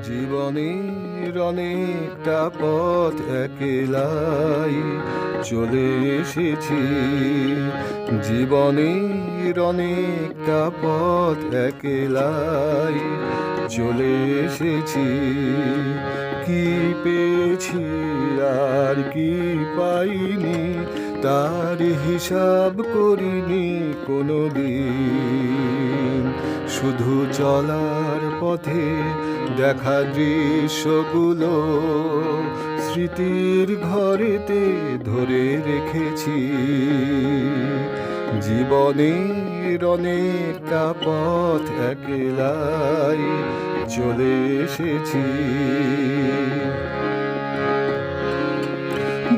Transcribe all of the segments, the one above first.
জীবনের অনেকটা পথ একলাই চলে এসেছি। জীবনের অনেকটা পথ একলাই চলে এসেছি। কি পেয়েছি আর কি পাইনি তার হিসাব করিনি কোনোদিন। শুধু চলার পথে দেখা দৃশ্যগুলো স্মৃতির ঘরেতে ধরে রেখেছি। জীবনের অনেকটা পথ একলাই চলে এসেছি।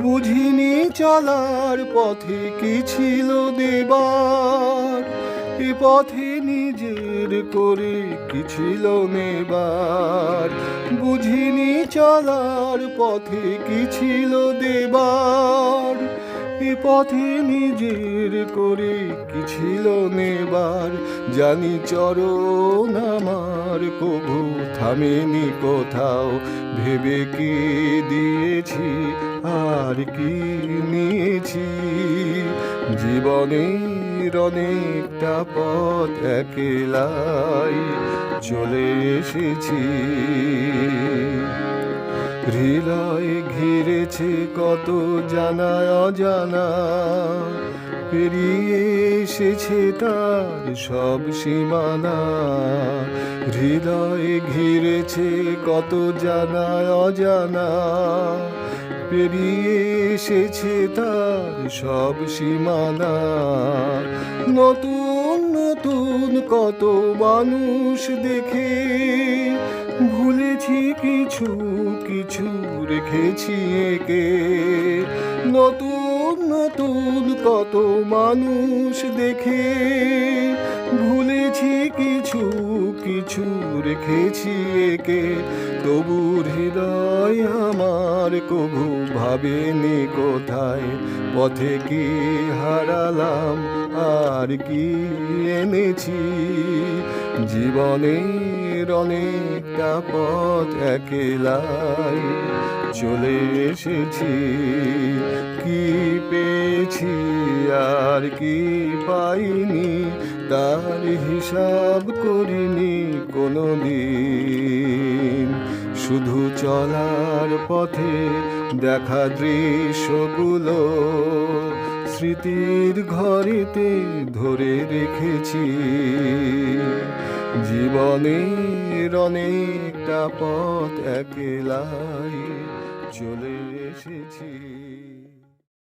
বুঝিনি চলার পথে কি ছিল দেবার, এ পথে নিজের করে কি ছিল নেবার। বুঝিনি চলার পথে কি ছিল দেবার, এ পথে নিজের করে কি ছিল নেবার। জানি চরণ আমার কভু থামেনি কোথাও, ভেবে কি দিয়েছি আর কি নিয়েছি। জীবনের অনেকটা পথ একলাই চলে এসেছি। হৃদয় ঘিরেছে কত জানা অজানা, পেরিয়ে এসেছে তার সব সীমানা। হৃদয় ঘিরেছে কত জানা অজানা, পেরিয়ে এসেছে তার সব সীমানা। নতুন নতুন কত মানুষ দেখে ভুলেছি কিছু কিছু রেখেছি একে। নতুন নতুন কত মানুষ দেখে ভুলেছি কিছু কিছু রেখেছি একে। তবু হৃদয় আমার কভু ভাবেনি কোথায়, পথে কি হারালাম আর কি এনেছি। জীবনের অনেকটা পথ একলাই চলে এসেছি। কি পেয়েছি আর কি পাইনি তার হিসাব করিনি কোনোদিন। শুধু চলার পথে দেখা দৃশ্যগুলো স্মৃতির ঘরেতে ধরে রেখেছি। জীবনের অনেকটা পথ একলাই চলে এসেছি।